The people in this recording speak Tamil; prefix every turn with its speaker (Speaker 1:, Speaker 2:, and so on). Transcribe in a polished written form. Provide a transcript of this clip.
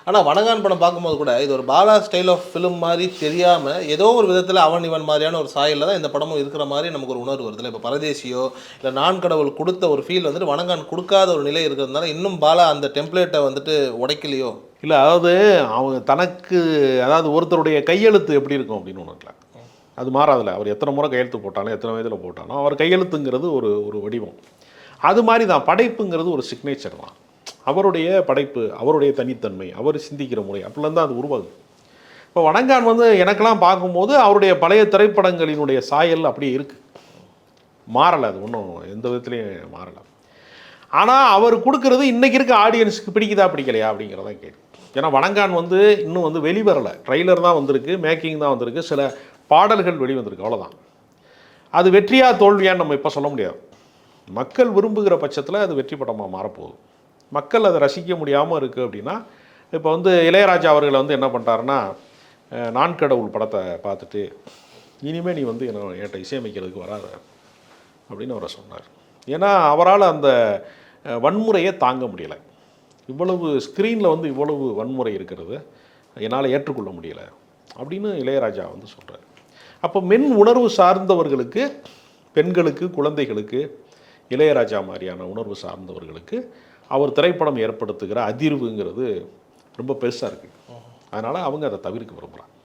Speaker 1: ஆனால் வணங்கான் படம் பார்க்கும்போது கூட இது ஒரு பாலா ஸ்டைல் ஆஃப் ஃபிலிம் மாதிரி தெரியாமல் ஏதோ ஒரு விதத்தில் அவன் இவன் மாதிரியான ஒரு சாயலில் தான் இந்த படமும் இருக்கிற மாதிரி நமக்கு ஒரு உணர்வு வருது. இப்போ பரதேசியோ இல்லை நான் கடவுள் கொடுத்த ஒரு ஃபீல் வந்துட்டு வணங்கான் கொடுக்காத ஒரு நிலை இருக்கிறதுனால இன்னும் பாலா அந்த டெம்ப்ளேட்டை வந்துட்டு உடைக்கலையோ.
Speaker 2: இல்லை, அதாவது அவங்க தனக்கு, அதாவது ஒருத்தருடைய கையெழுத்து எப்படி இருக்கும் அப்படின்னு ஒன்று இருக்கல, அது மாறாதில்ல. அவர் எத்தனை முறை கையெழுத்து போட்டாலும் எத்தனை வயதில் போட்டாலும் அவர் கையெழுத்துங்கிறது ஒரு ஒரு வடிவம். அது மாதிரி தான் படைப்புங்கிறது ஒரு சிக்னேச்சர் தான். அவருடைய படைப்பு, அவருடைய தனித்தன்மை, அவர் சிந்திக்கிற முறை அப்படிலாம் தான் அது உருவாகுது. இப்போ வணங்கான் வந்து எனக்கெல்லாம் பார்க்கும்போது அவருடைய பழைய திரைப்படங்களினுடைய சாயல் அப்படியே இருக்குது, மாறலை. அது ஒன்றும் எந்த விதத்துலேயும் மாறலை. ஆனால் அவர் கொடுக்குறது இன்றைக்கி இருக்க ஆடியன்ஸுக்கு பிடிக்குதா பிடிக்கலையா அப்படிங்கிறதான் கேள்வி. ஏன்னா வணங்கான் வந்து இன்னும் வந்து வெளிவரலை, ட்ரைலர் தான் வந்திருக்கு, மேக்கிங் தான் வந்திருக்கு, சில பாடல்கள் வெளிவந்திருக்கு, அவ்வளோதான். அது வெற்றியா தோல்வியான்னு நம்ம இப்போ சொல்ல முடியாது. மக்கள் விரும்புகிற பட்சத்தில் அது வெற்றி படமாக மாறப்போகுது. மக்கள் அதை ரசிக்க முடியாமல் இருக்குது அப்படின்னா, இப்போ வந்து இளையராஜா அவர்களை வந்து என்ன பண்ணுறாருன்னா, நான் கடவுள் படத்தை பார்த்துட்டு இனிமேல் நீ வந்து என்கிட்ட இசையமைக்கிறதுக்கு வராத அப்படின்னு அவரை சொன்னார். ஏன்னா அவரால் அந்த வன்முறையை தாங்க முடியலை. இவ்வளவு ஸ்க்ரீனில் வந்து இவ்வளவு வன்முறை இருக்கிறது என்னால் ஏற்றுக்கொள்ள முடியலை அப்படின்னு இளையராஜா வந்து சொல்கிறார். அப்போ மென் உணர்வு சார்ந்தவர்களுக்கு, பெண்களுக்கு, குழந்தைகளுக்கு, இளையராஜா மாதிரியான உணர்வு சார்ந்தவர்களுக்கு அவர் திரைப்படம் ஏற்படுத்துகிற அதிர்வுங்கிறது ரொம்ப பெருசாக இருக்குது. அதனால் அவங்க அதை தவிர்க்க விரும்புகிறாங்க.